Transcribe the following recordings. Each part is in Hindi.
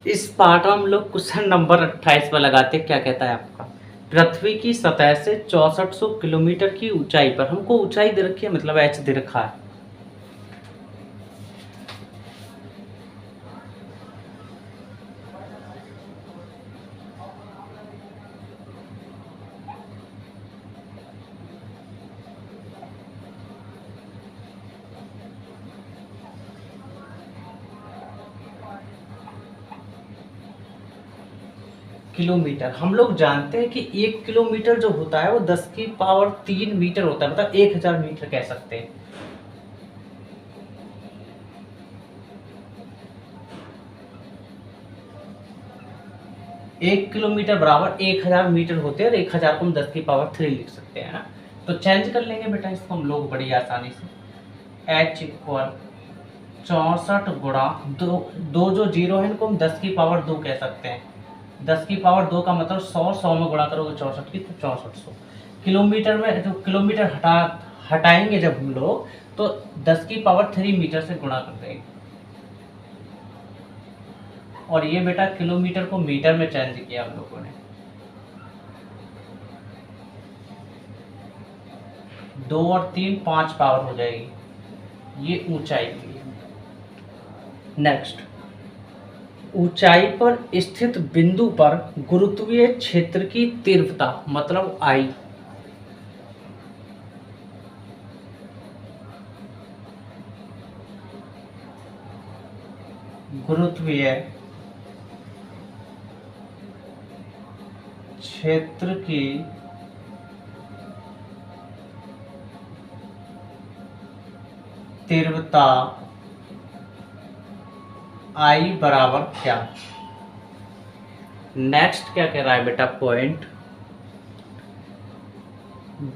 इस पाठ में हम लोग क्वेश्चन नंबर 28 पर लगाते हैं। क्या कहता है आपका? पृथ्वी की सतह से 6400 किलोमीटर की ऊंचाई पर, हमको ऊंचाई दे रखी है, मतलब एच दे रखा है। किलोमीटर हम लोग जानते हैं कि 1 किलोमीटर जो होता है वो 10 की पावर 3 मीटर होता है, मतलब 1000 मीटर कह सकते हैं। एक किलोमीटर बराबर 1000 मीटर होते हैं और 1000 को हम 10 की पावर 3 लिख सकते हैं ना। तो चेंज कर लेंगे बेटा इसको हम लोग बड़ी आसानी से। एच इक्वल 64 गुणा दो, दो जो जीरो है इनको हम 10 की पावर 2 कह सकते हैं। 10 की पावर 2 का मतलब 100 में गुणा करोगे 64 की, तो 6400 किलोमीटर में। तो किलोमीटर हटाएंगे जब हम लोग, तो 10 की पावर 3 मीटर से गुणा कर देंगे। और ये बेटा किलोमीटर को मीटर में चेंज किया हम लोगों ने। 2 और 3 5 पावर हो जाएगी। ये ऊंचाई के लिए। नेक्स्ट, ऊंचाई पर स्थित बिंदु पर गुरुत्वीय क्षेत्र की तीव्रता, मतलब आई। गुरुत्वीय क्षेत्र की तीव्रता आई बराबर क्या? नेक्स्ट क्या कह रहा है बेटा पॉइंट,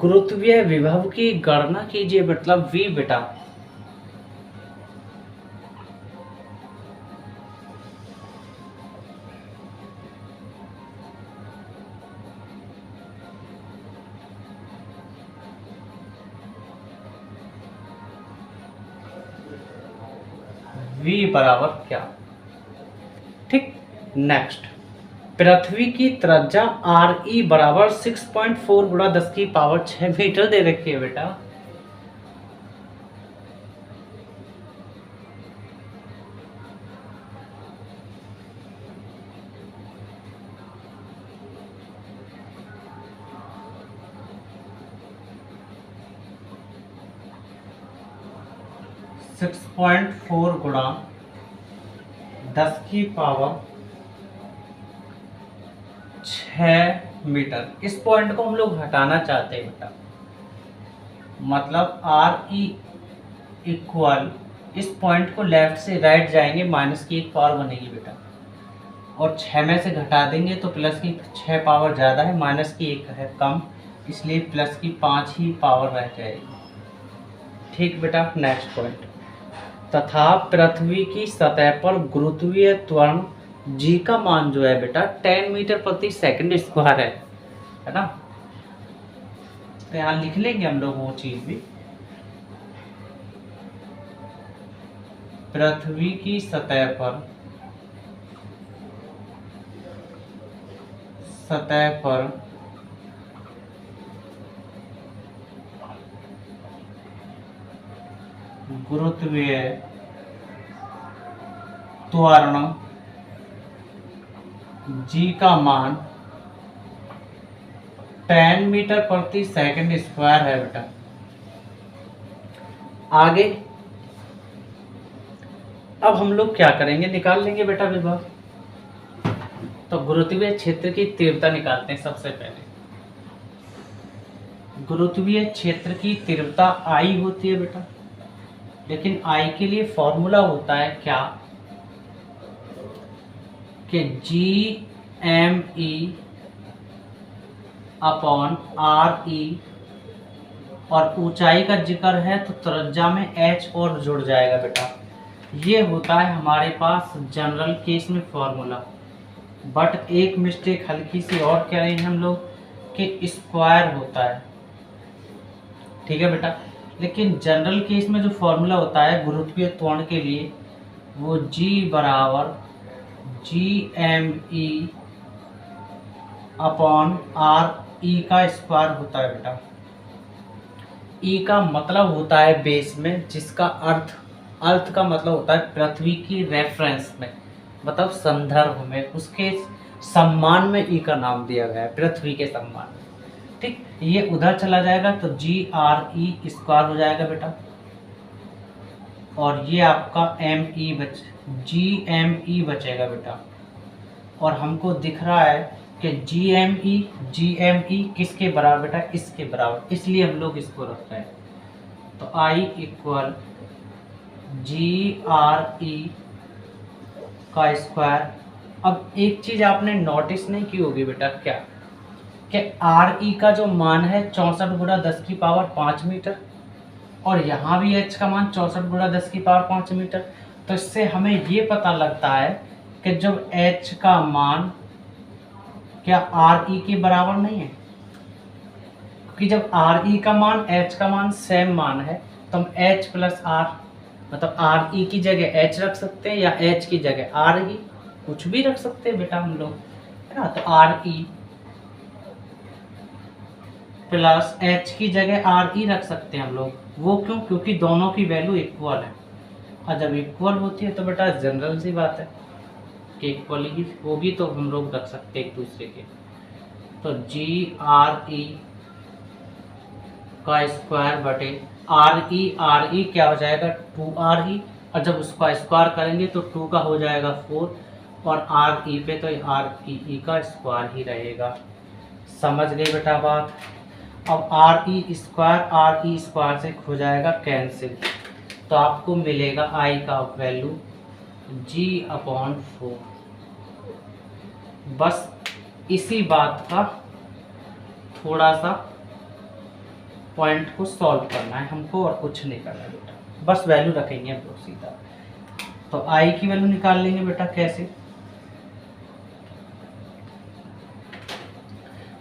गुरुत्वीय विभव की गणना कीजिए, मतलब V बेटा। V बराबर क्या? ठीक। नेक्स्ट, पृथ्वी की त्रिज्या RE बराबर 6.4 गुणा 10 की पावर 6 मीटर दे रखी है बेटा। सिक्स पॉइंट फोर गुणा 10 की पावर 6 मीटर। इस पॉइंट को हम लोग हटाना चाहते हैं बेटा, मतलब RE इक्वल, इस पॉइंट को लेफ्ट से राइट जाएंगे, माइनस की 1 पावर बनेगी बेटा, और 6 में से घटा देंगे तो प्लस की 6 पावर ज़्यादा है, माइनस की 1 है कम, इसलिए प्लस की 5 ही पावर रह जाएगी। ठीक बेटा। नेक्स्ट पॉइंट, तथा पृथ्वी की सतह पर गुरुत्वीय त्वरण G का मान जो है बेटा 10 मीटर प्रति सेकंड स्क्वायर है ना। तो यहाँ लिख लेंगे हम लोग वो चीज भी। पृथ्वी की सतह पर गुरुत्वीय त्वरण G का मान 10 मीटर प्रति सेकंड स्क्वायर है बेटा। आगे अब हम लोग क्या करेंगे, निकाल लेंगे बेटा विभव। तो गुरुत्वीय क्षेत्र की तीव्रता निकालते हैं सबसे पहले। गुरुत्वीय क्षेत्र की तीव्रता I होती है बेटा, लेकिन I के लिए फॉर्मूला होता है क्या, कि GME अपॉन RE, और ऊंचाई का जिक्र है तो त्रिज्या में H और जुड़ जाएगा बेटा। ये होता है हमारे पास जनरल केस में फॉर्मूला। बट एक मिस्टेक हल्की सी और कह रहे हैं हम लोग कि स्क्वायर होता है, ठीक है बेटा। लेकिन जनरल केस में जो फॉर्मूला होता है गुरुत्वीय त्वरण के लिए, वो G बराबर G M E upon R E का स्क्वायर होता है बेटा। ई का मतलब होता है बेस में, जिसका अर्थ का मतलब होता है पृथ्वी की रेफरेंस में, मतलब संदर्भ में, उसके सम्मान में ई का नाम दिया गया है, पृथ्वी के सम्मान में। ठीक, ये उधर चला जाएगा तो जी आर ई स्क्वायर हो जाएगा बेटा, और ये आपका एम ई जी एम ई बचेगा बेटा। और हमको दिख रहा है कि जी एम ई किसके बराबर बेटा, इसके बराबर, इसलिए हम लोग इसको रख रहे हैं। तो I equal ji R E का स्क्वायर। अब एक चीज आपने नोटिस नहीं की होगी बेटा, क्या कि आर ई का जो मान है 64 गुणा 10 की पावर 5 मीटर, और यहाँ भी एच का मान 64 गुणा 10 की पावर 5 मीटर। तो इससे हमें ये पता लगता है कि जब एच का मान क्या आर ई के बराबर नहीं है, क्योंकि जब आर ई का मान एच का मान सेम मान है तो हम एच प्लस आर, मतलब आर ई की जगह एच रख सकते हैं या एच की जगह आर ई, कुछ भी रख सकते हैं बेटा हम लोग, है ना। तो आर ई प्लस एच की जगह आर ई रख सकते हैं हम लोग। वो क्यों? क्योंकि दोनों की वैल्यू इक्वल है, और जब इक्वल होती है तो बेटा जनरल सी बात है कि इक्वल ही होगी, तो हम लोग रख सकते हैं एक दूसरे के। तो जी आर ई का स्क्वायर बटे आर ई क्या हो जाएगा 2 आर ई, और जब उसका स्क्वायर करेंगे तो 2 का हो जाएगा 4, और आर ई पे तो आर ई का स्क्वायर ही रहेगा। समझ गए बेटा बात। अब आर ई स्क्वायर से हो जाएगा कैंसिल, तो आपको मिलेगा आई का वैल्यू जी अपॉन 4। बस इसी बात का थोड़ा सा पॉइंट को सॉल्व करना है हमको, और कुछ नहीं करना है बेटा, बस वैल्यू रखेंगे हम लोग सीधा। तो आई की वैल्यू निकाल लेंगे बेटा, कैसे?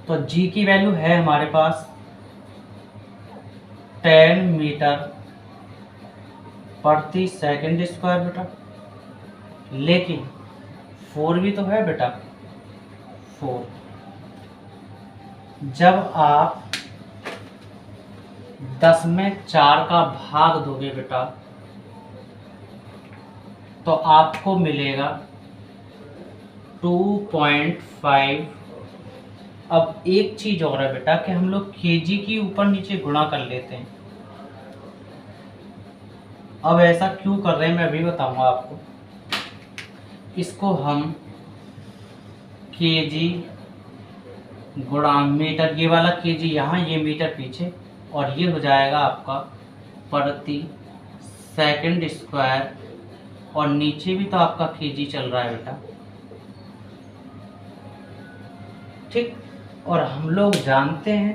तो जी की वैल्यू है हमारे पास 10 मीटर प्रति सेकंड स्क्वायर बेटा, लेकिन 4 भी तो है बेटा। 4 जब आप 10 में 4 का भाग दोगे बेटा तो आपको मिलेगा 2.5। अब एक चीज और है बेटा कि हम लोग केजी की ऊपर नीचे गुणा कर लेते हैं। अब ऐसा क्यों कर रहे हैं मैं अभी बताऊंगा आपको। इसको हम केजी गुणा मीटर, ये वाला केजी यहाँ, ये मीटर पीछे, और ये हो जाएगा आपका प्रति सेकंड स्क्वायर, और नीचे भी तो आपका केजी चल रहा है बेटा। ठीक, और हम लोग जानते हैं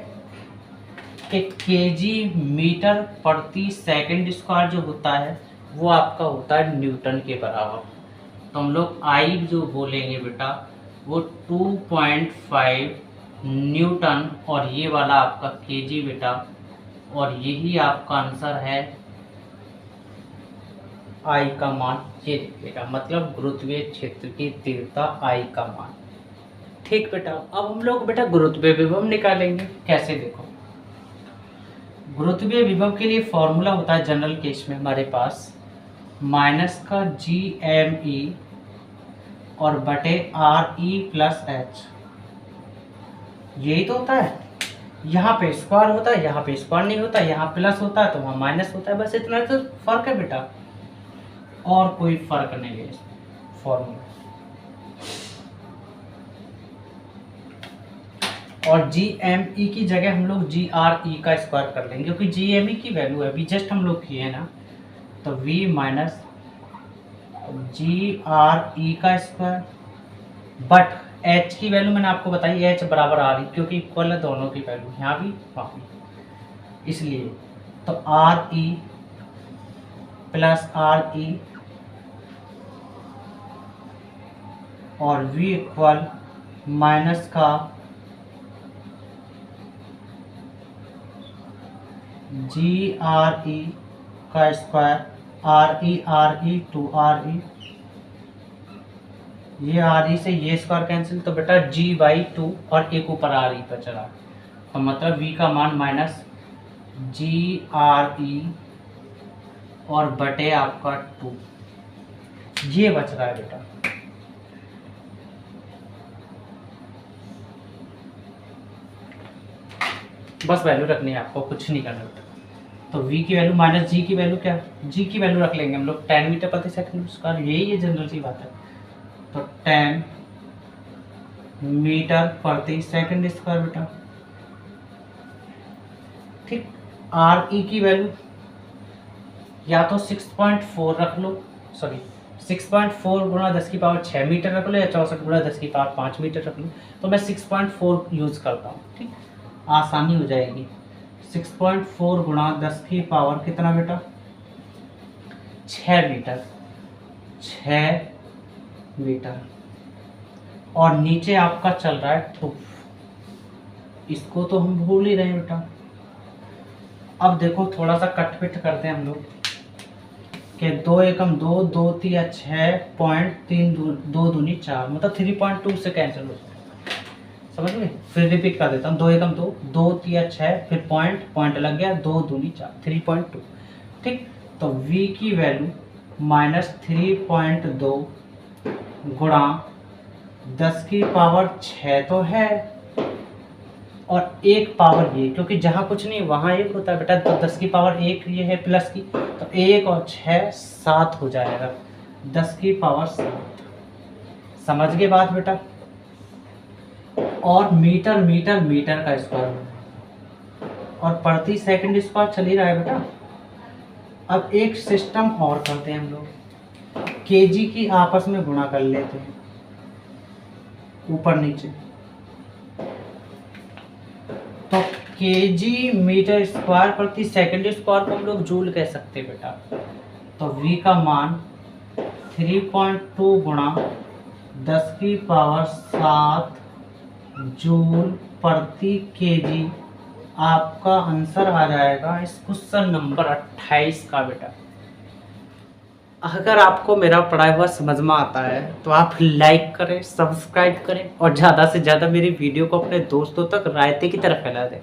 कि केजी मीटर प्रति सेकंड स्क्वायर जो होता है वो आपका होता है न्यूटन के बराबर। तो हम लोग आई जो बोलेंगे बेटा वो 2.5 न्यूटन, और ये वाला आपका केजी बेटा, और यही आपका आंसर है आई का मान। ये बेटा मतलब गुरुत्वीय क्षेत्र की तीव्रता आई का मान। ठीक बेटा, अब हम लोग बेटा गुरुत्वीय विभव निकालेंगे। कैसे? देखो, गुरुत्वीय विभव के लिए फॉर्मूला होता है जनरल केस में हमारे पास माइनस का जी एम ई और बटे आर ई प्लस एच। यही तो होता है। यहाँ पे स्क्वायर होता है, यहाँ पे स्क्वायर नहीं होता, यहाँ प्लस होता है तो वहाँ माइनस होता है, बस इतना तो फर्क है बेटा, और कोई फर्क नहीं है फॉर्मूला। और जी एम ई की जगह हम लोग जी आर ई का स्क्वायर कर लेंगे, क्योंकि जी एम ई की वैल्यू है अभी जस्ट हम लोग किए ना, तो V minus G R E का स्क्वायर, बट एच की वैल्यू मैंने आपको बताई एच बराबर आर ई, क्योंकि इक्वल है दोनों की वैल्यू, यहाँ भी वहाँ भी, इसलिए तो R E plus R E और वी इक्वल माइनस का जी आर ई का square, R E 2 R E, ये आर ई से ये स्क्वायर कैंसिल, तो बेटा g/2 और एक ऊपर आर ई पर चला, तो मतलब v का मान माइनस g/r/e और बटे आपका 2, ये बच रहा है बेटा। बस वैल्यू रखनी है आपको, कुछ नहीं करना बेटा। तो v की वैल्यू माइनस g की वैल्यू क्या, g की वैल्यू रख लेंगे हम लोग 10 मीटर प्रति सेकंड स्क्वायर, यही है जनरल सी बात है। तो 10 मीटर प्रति सेकंड स्क्वायर बेटा, ठीक। आर ई की वैल्यू या तो 6.4 रख लो, सॉरी 6.4 गुणा 10 की पावर 6 मीटर रख लो, या 64 गुणा 10 की पावर 5 मीटर रख लो। तो मैं 6.4 यूज़ करता हूँ, ठीक, आसानी हो जाएगी। 6.4 गुणा 10 की पावर कितना बेटा, 6 मीटर, 6 मीटर, और नीचे आपका चल रहा है 2, इसको तो हम भूल ही रहे हैं बेटा। अब देखो थोड़ा सा कट पिट करते हैं हम लोग कि 2 एकम 2, 2 तिया 6.3, 2 दूनी 4, मतलब 3.2 से कैंसिल हो जाए, समझ गए। फिर रिपीट कर देता हूँ, 2 एकम 2, 2 तिया 6, फिर पॉइंट लग गया, 2 दूनी 4, 3.2, ठीक। तो v की वैल्यू माइनस 3.2 गुणा 10 की पावर 6 तो है, और एक पावर ये, क्योंकि जहाँ कुछ नहीं वहाँ एक होता है बेटा, तो 10 की पावर 1 ये है प्लस की, तो 1 और 6 7 हो जाएगा, 10 की पावर 7, समझ गए बात बेटा। और मीटर मीटर मीटर का स्क्वायर, और प्रति सेकंड स्क्वायर चल ही रहा है बेटा। अब एक सिस्टम और करते हैं हम लोग, केजी की आपस में गुणा कर लेते हैं, ऊपर नीचे, तो केजी मीटर स्क्वायर प्रति सेकंड स्क्वायर को हम लोग जूल कह सकते हैं बेटा। तो v का मान 3.2 गुणा 10 की पावर 7 जूल प्रति केजी, आपका आंसर आ जाएगा इस क्वेश्चन नंबर 28 का बेटा। अगर आपको मेरा पढ़ाया हुआ समझ में आता है तो आप लाइक करें, सब्सक्राइब करें, और ज़्यादा से ज़्यादा मेरी वीडियो को अपने दोस्तों तक रायते की तरफ फैला दें।